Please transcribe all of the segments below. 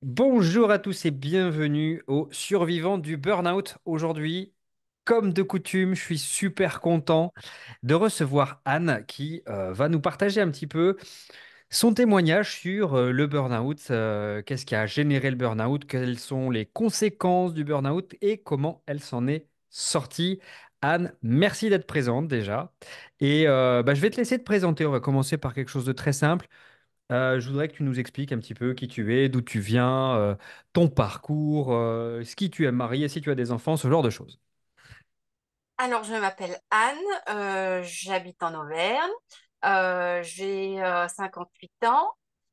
Bonjour à tous et bienvenue aux survivants du burn-out. Aujourd'hui, comme de coutume, je suis super content de recevoir Anne qui va nous partager un petit peu son témoignage sur le burn-out, qu'est-ce qui a généré le burn-out, quelles sont les conséquences du burn-out et comment elle s'en est sortie. Anne, merci d'être présente déjà. Et je vais te laisser te présenter. On va commencer par quelque chose de très simple. Je voudrais que tu nous expliques un petit peu qui tu es, d'où tu viens, ton parcours, ce qui tu es marié, si tu as des enfants, ce genre de choses. Alors, je m'appelle Anne, j'habite en Auvergne, j'ai 8 ans,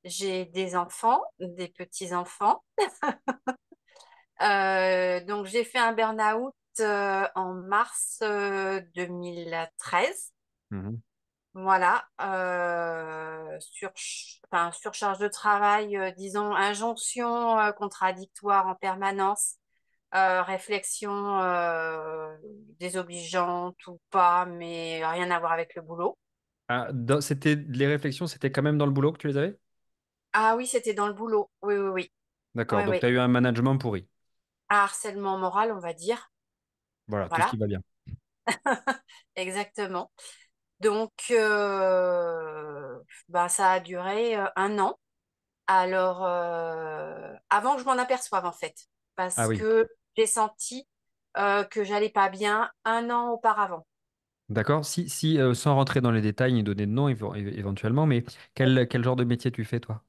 j'ai des enfants, des petits-enfants. Donc, j'ai fait un burn-out en mars 2013. Mhm. Voilà, enfin, surcharge de travail, disons, injonction contradictoire en permanence, réflexion désobligeante ou pas, mais rien à voir avec le boulot. C'était les réflexions, c'était quand même dans le boulot que tu les avais? Ah oui, c'était dans le boulot. Oui, oui, oui. D'accord, Oui, donc oui. tu as eu un management pourri. Harcèlement moral, on va dire. Voilà, tout ce Voilà, qui va bien. exactement. Donc, bah, ça a duré 1 an. Alors, avant que je m'en aperçoive, en fait, Ah parce oui, que j'ai senti que j'allais pas bien 1 an auparavant. d'accord. Si sans rentrer dans les détails ni donner de nom éventuellement, mais quel genre de métier tu fais toi?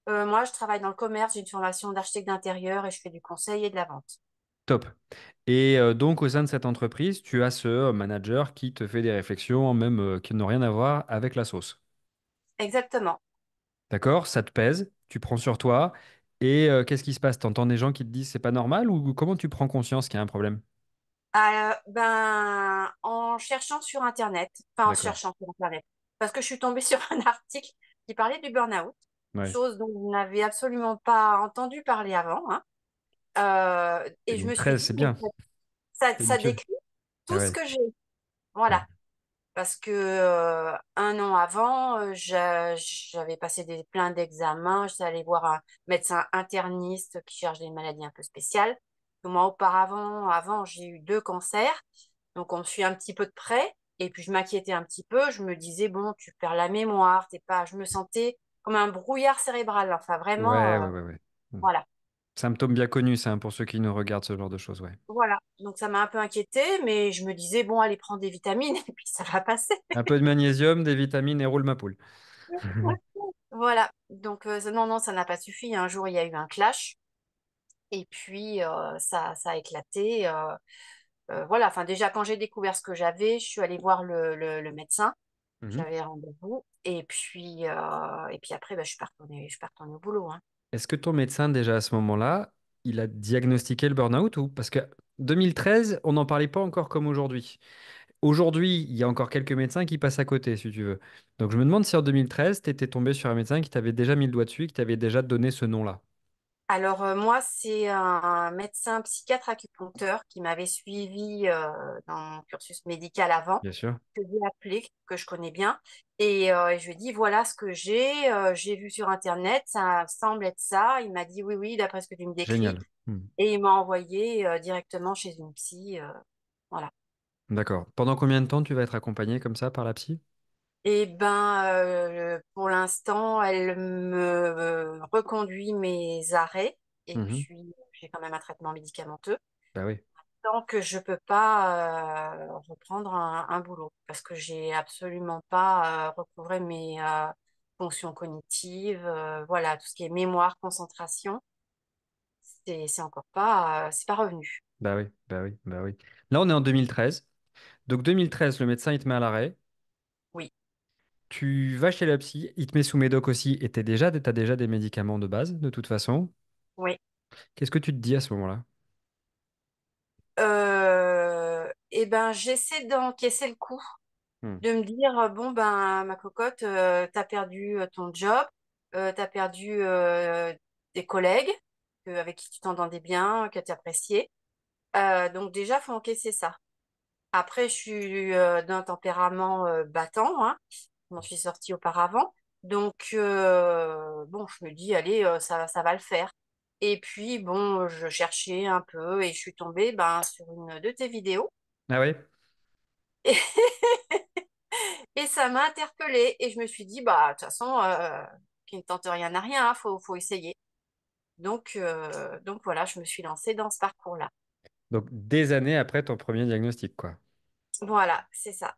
Moi, je travaille dans le commerce, j'ai une formation d'architecte d'intérieur et je fais du conseil et de la vente. Top. Et donc au sein de cette entreprise, tu as ce manager qui te fait des réflexions, même qui n'ont rien à voir avec la sauce. Exactement. D'accord? Ça te pèse, tu prends sur toi. Et qu'est-ce qui se passe? T'entends des gens qui te disent c'est pas normal ou comment tu prends conscience qu'il y a un problème? Ben, en cherchant sur Internet, enfin en D'accord. cherchant sur Internet, parce que je suis tombée sur un article qui parlait du burn-out, Ouais. chose dont je n'avais absolument pas entendu parler avant, hein. Et je me suis 2013, dit, c'est mais bien. ça Délicieux. décrit Ah tout ce ouais. que j'ai. Ouais. Voilà. Parce que 1 an avant, j'avais passé plein d'examens. J'étais allée voir un médecin interniste qui cherche des maladies un peu spéciales. Moi, avant, j'ai eu 2 cancers. Donc, on me suit un petit peu de près. Et puis, je m'inquiétais un petit peu. Je me disais, bon, tu perds la mémoire. T'es pas... Je me sentais comme un brouillard cérébral. Enfin, vraiment, Ouais, ouais, ouais, ouais. Hmm. voilà. Symptôme bien connu, c'est pour ceux qui nous regardent ce genre de choses, ouais. Voilà. Donc, ça m'a un peu inquiétée. Mais je me disais, bon, allez, prends des vitamines. Et puis, ça va passer. Un peu de magnésium, des vitamines et roule ma poule. Voilà, donc non, non, ça n'a pas suffi. Un jour, il y a eu un clash et puis ça a éclaté. Voilà, enfin déjà, quand j'ai découvert ce que j'avais, je suis allée voir le médecin. Mhm. J'avais rendez-vous et puis après, bah, je suis pas retournée au boulot, hein. Est-ce que ton médecin, déjà à ce moment-là, il a diagnostiqué le burn-out ou? Parce que 2013, on n'en parlait pas encore comme aujourd'hui. Aujourd'hui, il y a encore quelques médecins qui passent à côté, si tu veux. Donc je me demande si en 2013, tu étais tombé sur un médecin qui t'avait déjà mis le doigt dessus et qui t'avait déjà donné ce nom-là. Alors moi, c'est un médecin psychiatre acupuncteur qui m'avait suivi dans mon cursus médical avant, Bien sûr. que j'ai appelé, que je connais bien. Et je lui ai dit, voilà ce que j'ai vu sur Internet, ça semble être ça. Il m'a dit, oui, oui, d'après ce que tu me décris. Génial. Hmm. Et il m'a envoyé directement chez une psy. Voilà. D'accord. Pendant combien de temps tu vas être accompagné comme ça par la psy? Et ben, pour l'instant, elle me reconduit mes arrêts. Et Mhm. puis, j'ai quand même un traitement médicamenteux. Bah oui. Tant que je peux pas reprendre un boulot parce que j'ai absolument pas recouvré mes fonctions cognitives, voilà, tout ce qui est mémoire, concentration, c'est pas revenu. Bah oui. Bah oui. Bah oui. Là, on est en 2013. Donc 2013, le médecin, il te met à l'arrêt. Oui, Tu vas chez la psy, il te met sous médoc aussi et t'as déjà des médicaments de base, de toute façon. oui. Qu'est-ce que tu te dis à ce moment-là? Et ben j'essaie d'encaisser le coup, Hmm. de me dire bon ben ma cocotte, t'as perdu ton job, t'as perdu des collègues avec qui tu t'entendais bien, que tu appréciais. Donc déjà faut encaisser ça. Après, je suis d'un tempérament battant, hein. Je m'en suis sortie auparavant. Donc, bon, je me dis, allez, ça va le faire. Et puis, bon, je cherchais un peu et je suis tombée ben, sur une de tes vidéos. Ah oui? Et ça m'a interpellée. Et je me suis dit, bah, de toute façon, qui ne tente rien n'a rien, faut essayer. Donc voilà, je me suis lancée dans ce parcours-là. Donc, des années après ton premier diagnostic, quoi. Voilà, c'est ça.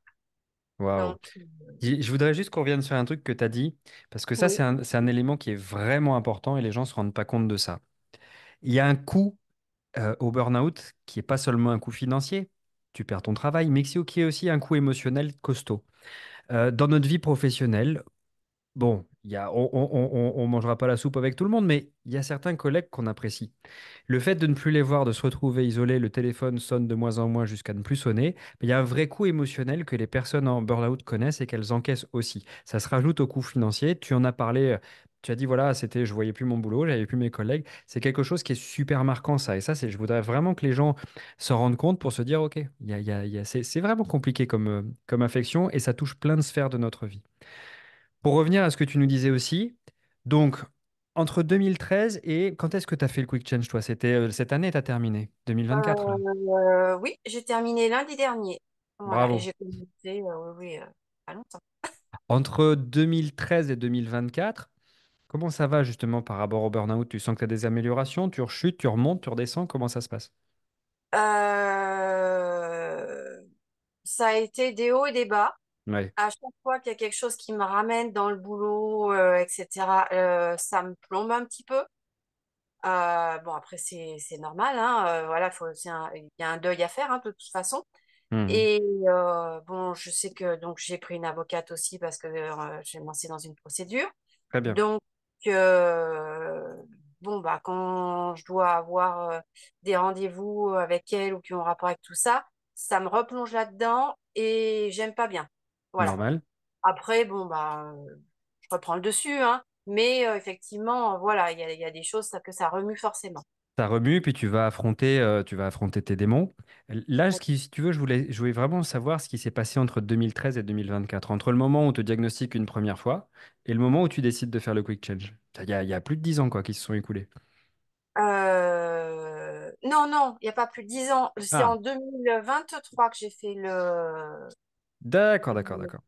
Waouh. Donc, Je voudrais juste qu'on revienne sur un truc que tu as dit, parce que ça, oui. c'est un élément qui est vraiment important et les gens ne se rendent pas compte de ça. Il y a un coût au burn-out qui n'est pas seulement un coût financier, tu perds ton travail, mais qui est aussi un coût émotionnel costaud. Dans notre vie professionnelle, bon, on mangera pas la soupe avec tout le monde, mais il y a certains collègues qu'on apprécie. Le fait de ne plus les voir, de se retrouver isolé, le téléphone sonne de moins en moins jusqu'à ne plus sonner, mais il y a un vrai coût émotionnel que les personnes en burn-out connaissent et qu'elles encaissent aussi. Ça se rajoute au coût financier. Tu en as parlé, tu as dit, voilà, c'était, je voyais plus mon boulot, j'avais plus mes collègues. C'est quelque chose qui est super marquant, ça. Et ça, je voudrais vraiment que les gens s'en rendent compte pour se dire, OK, c'est vraiment compliqué comme affection et ça touche plein de sphères de notre vie. Pour revenir à ce que tu nous disais aussi, donc entre 2013 et quand est-ce que tu as fait le Quick Change, toi? C'était cette année, tu as terminé, 2024 là. Oui, j'ai terminé lundi dernier. Voilà, et Bravo. j'ai commencé, oui, pas longtemps. Entre 2013 et 2024, comment ça va justement par rapport au burn-out? Tu sens que tu as des améliorations, tu rechutes, tu remontes, tu redescends, comment ça se passe? Euh, Ça a été des hauts et des bas. Ouais. À chaque fois qu'il y a quelque chose qui me ramène dans le boulot, etc., ça me plombe un petit peu. Bon, après, c'est normal, hein, voilà, il y a un deuil à faire, hein, de toute façon. Mhm. Et bon, je sais que donc j'ai pris une avocate aussi parce que je vais me lancer dans une procédure. Très bien. Donc, euh, bon, bah, quand je dois avoir des rendez-vous avec elle ou qui ont rapport avec tout ça, ça me replonge là-dedans et j'aime pas bien. Voilà. Normal. Après, bon, bah, je reprends le dessus, hein, mais effectivement, voilà, il y a des choses que ça remue forcément. Ça remue, puis tu vas affronter tes démons. Là, si tu veux, je voulais vraiment savoir ce qui s'est passé entre 2013 et 2024, entre le moment où on te diagnostique une première fois et le moment où tu décides de faire le quick change. Il y a plus de 10 ans quoi, qui se sont écoulés. Non, non, il n'y a pas plus de 10 ans. C'est Ah, en 2023 que j'ai fait le... d'accord, d'accord, d'accord.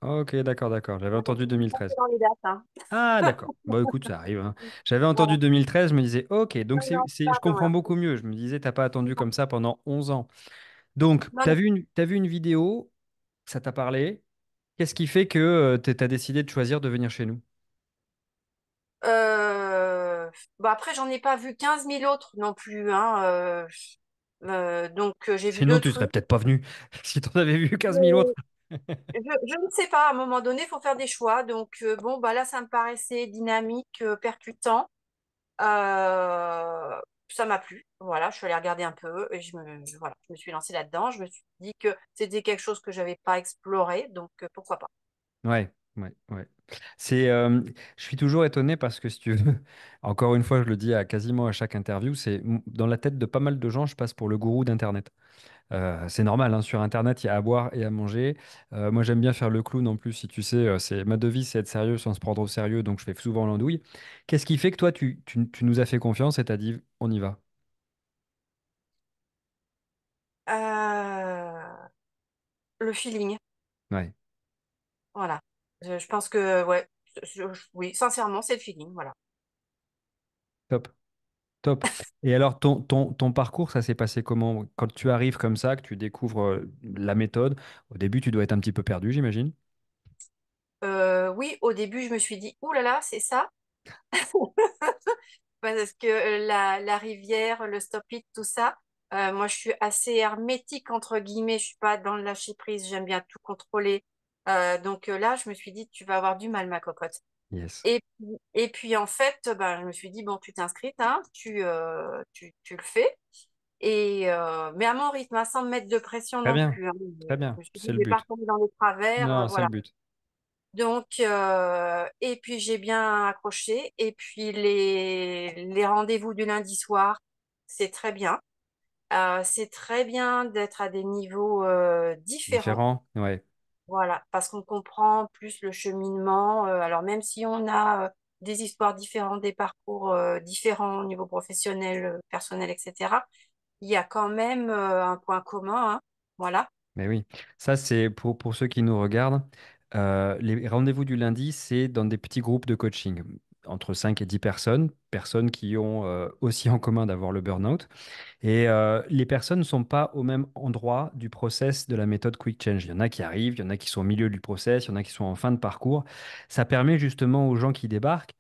Ok, d'accord, d'accord. J'avais entendu C'est 2013. dans les dates, hein. Ah, d'accord. Bon, écoute, ça arrive, hein. J'avais entendu Voilà. 2013, je me disais, ok, donc Non, non, je pardon, comprends alors. beaucoup mieux. Je me disais, t'as pas attendu comme ça pendant 11 ans. Donc, Non, non. t'as vu une vidéo, ça t'a parlé. Qu'est-ce qui fait que tu as décidé de choisir de venir chez nous? Bah après, j'en ai pas vu 15 000 autres non plus, hein. Donc, j'ai vu Sinon, deux tu serais trucs. peut-être pas venu si t'en avais vu 15 000 autres. Mais je ne sais pas, à un moment donné, il faut faire des choix. Donc, bon, bah là, ça me paraissait dynamique, percutant. Euh, Ça m'a plu. Voilà, je suis allée regarder un peu et voilà, je me suis lancée là-dedans. Je me suis dit que c'était quelque chose que j'avais pas exploré, donc pourquoi pas. Ouais, ouais, ouais. C'est, je suis toujours étonné parce que si tu veux, encore une fois, je le dis à quasiment à chaque interview, dans la tête de pas mal de gens, je passe pour le gourou d'Internet. C'est normal, hein, sur Internet, il y a à boire et à manger. Moi, j'aime bien faire le clown en plus, si tu sais, c'est ma devise, c'est être sérieux sans se prendre au sérieux, donc je fais souvent l'andouille. Qu'est-ce qui fait que toi, tu nous as fait confiance et t'as dit, on y va? Euh, le feeling, Ouais, voilà. Je pense que, ouais, oui, sincèrement, c'est le feeling, voilà. top. Top. Et alors, ton parcours, ça s'est passé comment? Quand tu arrives comme ça, que tu découvres la méthode, au début, tu dois être un petit peu perdu, j'imagine. Oui, au début, je me suis dit, ouh là là, c'est ça. Parce que la rivière, le stop-it, tout ça, moi, je suis assez hermétique, entre guillemets. Je suis pas dans le lâcher-prise. J'aime bien tout contrôler. Donc là, je me suis dit, tu vas avoir du mal, ma cocotte. Yes. Et puis en fait, ben, je me suis dit, bon, tu t'inscris, hein, tu le fais. Mais à mon rythme, hein, sans me mettre de pression Très non bien. plus, hein. Très Je bien. me suis dit, C'est je le vais pas but. retomber dans les travers, Non, c'est le voilà. but. Donc, et puis j'ai bien accroché. Et puis les rendez-vous du lundi soir, c'est très bien. C'est très bien d'être à des niveaux différents. Différent? Ouais. Voilà, parce qu'on comprend plus le cheminement. Alors même si on a des histoires différentes, des parcours différents au niveau professionnel, personnel, etc., il y a quand même un point commun, hein. Voilà. Mais oui, ça c'est pour ceux qui nous regardent. Les rendez-vous du lundi, c'est dans des petits groupes de coaching, entre 5 et 10 personnes, personnes qui ont aussi en commun d'avoir le burn-out. Et les personnes ne sont pas au même endroit du process de la méthode Quick Change. Il y en a qui arrivent, il y en a qui sont au milieu du process, il y en a qui sont en fin de parcours. Ça permet justement aux gens qui débarquent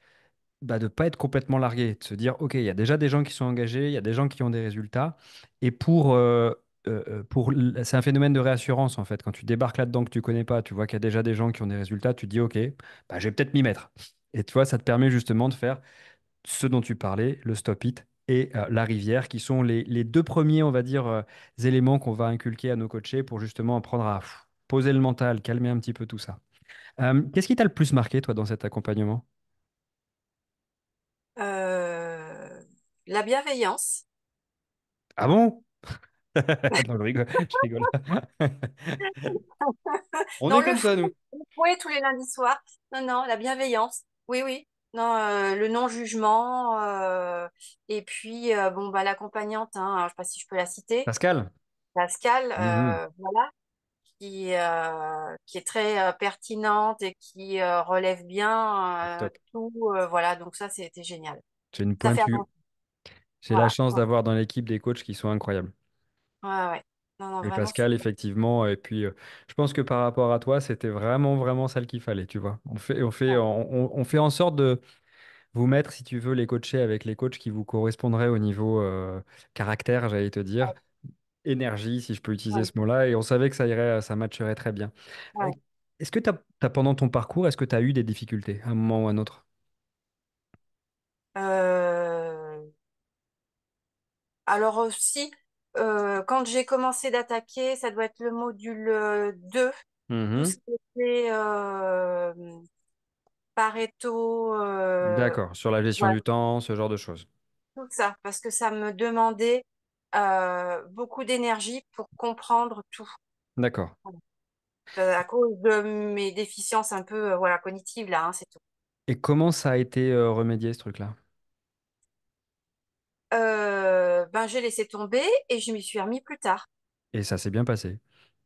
de ne pas être complètement largué, de se dire, OK, il y a déjà des gens qui sont engagés, il y a des gens qui ont des résultats. Et c'est un phénomène de réassurance, en fait. Quand tu débarques là-dedans que tu connais pas, tu vois qu'il y a déjà des gens qui ont des résultats, tu te dis, OK, je vais peut-être m'y mettre. Et tu vois, ça te permet justement de faire ce dont tu parlais, le stop it et la rivière, qui sont les deux premiers, on va dire, éléments qu'on va inculquer à nos coachés pour justement apprendre à poser le mental, calmer un petit peu tout ça. Qu'est-ce qui t'a le plus marqué, toi, dans cet accompagnement? Euh, la bienveillance. Ah bon? Non, je rigole, je rigole. On Non, est comme ça, nous. le fouet tous les lundis soirs. Non, non, la bienveillance. Oui, oui. Non, le non-jugement. Et puis, bon, bah, l'accompagnante, hein, alors, je sais pas si je peux la citer, Pascal? Pascal, Mhm. voilà, qui est très pertinente et qui relève bien Top. tout. Voilà, donc ça, c'était génial. J'ai une Ça fait pointue. avancer. J'ai la Voilà. chance Ouais, d'avoir dans l'équipe des coachs qui sont incroyables. ouais, ouais. Non, non, Et vraiment, c'est Pascal, effectivement, et puis je pense que par rapport à toi, c'était vraiment, vraiment celle qu'il fallait, tu vois. On fait en sorte de vous mettre, si tu veux, les coacher avec les coachs qui vous correspondraient au niveau caractère, j'allais te dire, ouais, énergie, si je peux utiliser ouais, ce mot-là, et on savait que ça irait, ça matcherait très bien. Euh, ouais. Est-ce que pendant ton parcours, est-ce que tu as eu des difficultés à un moment ou à un autre? Euh, Alors aussi, quand j'ai commencé d'attaquer, ça doit être le module 2, tout ce Mhm. qui était Pareto, D'accord, sur la gestion voilà, du temps, ce genre de choses. tout ça, parce que ça me demandait beaucoup d'énergie pour comprendre tout. D'accord. Voilà. À cause de mes déficiences un peu voilà, cognitives, là, hein, c'est tout. Et comment ça a été remédié, ce truc-là? Ben, j'ai laissé tomber et je m'y suis remis plus tard. Et ça s'est bien passé.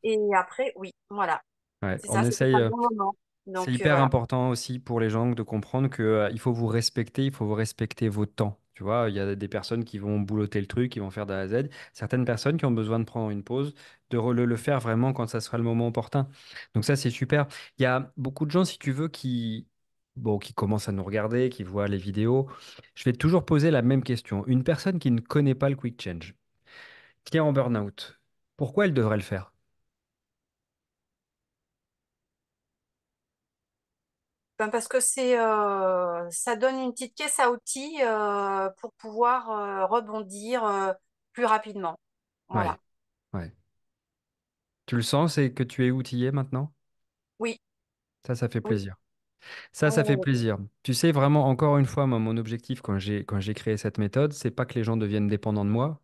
Et après, oui, voilà, Ouais, c'est on ça, c'était pas essaye. le bon moment. C'est Donc hyper voilà. important aussi pour les gens de comprendre que, il faut vous respecter, il faut vous respecter vos temps. Tu vois, il y a des personnes qui vont boulotter le truc, qui vont faire de A à Z. Certaines personnes qui ont besoin de prendre une pause, le faire vraiment quand ça sera le moment opportun. Donc ça, c'est super. Il y a beaucoup de gens, si tu veux, qui commencent à nous regarder, qui voient les vidéos. Je vais toujours poser la même question. Une personne qui ne connaît pas le quick change, qui est en burn-out, pourquoi elle devrait le faire? Ben parce que ça donne une petite caisse à outils pour pouvoir rebondir plus rapidement. Ouais, Voilà. ouais. Tu le sens, c'est que tu es outillé maintenant? Oui, Ça fait oui, plaisir. Ça fait oui, oui. plaisir. Tu sais, vraiment, encore une fois, moi, mon objectif quand j'ai créé cette méthode, c'est pas que les gens deviennent dépendants de moi,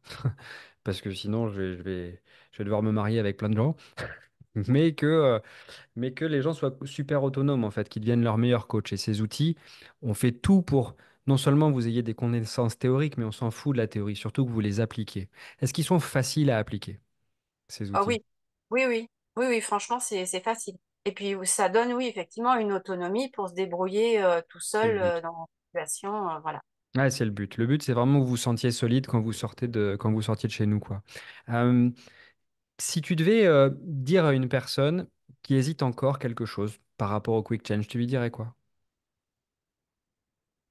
parce que sinon, je vais devoir me marier avec plein de gens, mais mais que les gens soient super autonomes, en fait, qu'ils deviennent leur meilleur coach. Et ces outils, on fait tout pour non seulement vous ayez des connaissances théoriques, mais on s'en fout de la théorie, surtout que vous les appliquez. Est-ce qu'ils sont faciles à appliquer, ces Ah outils? oui, oui, oui, oui, oui, franchement, c'est facile. Et puis ça donne, oui, effectivement, une autonomie pour se débrouiller tout C'est le seul but. dans une situation, voilà. Ouais, c'est le but. Le but, c'est vraiment que vous vous sentiez solide quand vous sortiez de chez nous, quoi. Euh, Si tu devais dire à une personne qui hésite encore quelque chose par rapport au quick change, tu lui dirais quoi?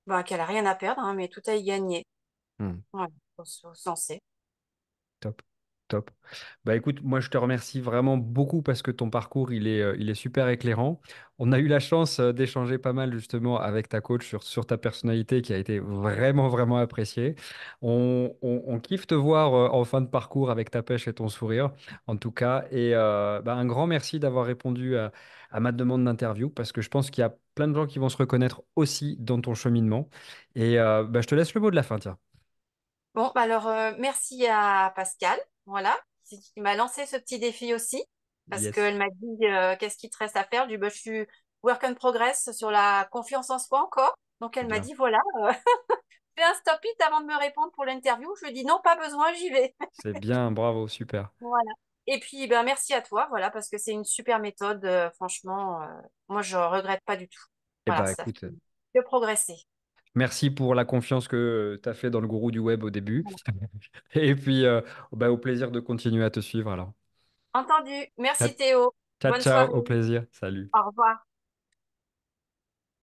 Ben, qu'elle a rien à perdre, hein, mais tout à y gagner. Hmm. Voilà, faut se lancer. Top, top. Bah écoute, moi je te remercie vraiment beaucoup parce que ton parcours il est super éclairant. On a eu la chance d'échanger pas mal justement avec ta coach sur ta personnalité qui a été vraiment vraiment appréciée. On kiffe te voir en fin de parcours avec ta pêche et ton sourire en tout cas. Et un grand merci d'avoir répondu à ma demande d'interview parce que je pense qu'il y a plein de gens qui vont se reconnaître aussi dans ton cheminement. Et je te laisse le mot de la fin, tiens. Bon, bah alors, merci à Pascal, voilà, qui m'a lancé ce petit défi aussi, parce Yes. qu'elle m'a dit, qu'est-ce qui te reste à faire? Je dis, bah, je suis work in progress sur la confiance en soi encore. Donc C'est elle m'a bien. dit, voilà, fais un stop-it avant de me répondre pour l'interview. Je lui ai dit, non, pas besoin, j'y vais. C'est bien, bravo, super. Voilà. Et puis, ben, merci à toi, voilà, parce que c'est une super méthode. Franchement, moi, je regrette pas du tout. Eh Voilà, ben, ça fait écoute, que progresser. merci pour la confiance que tu as fait dans le gourou du web au début. Voilà. Et puis, bah, au plaisir de continuer à te suivre alors. Entendu. Ciao, Merci Théo. ciao, Bonne ciao, soirée. au plaisir. Salut. Au revoir.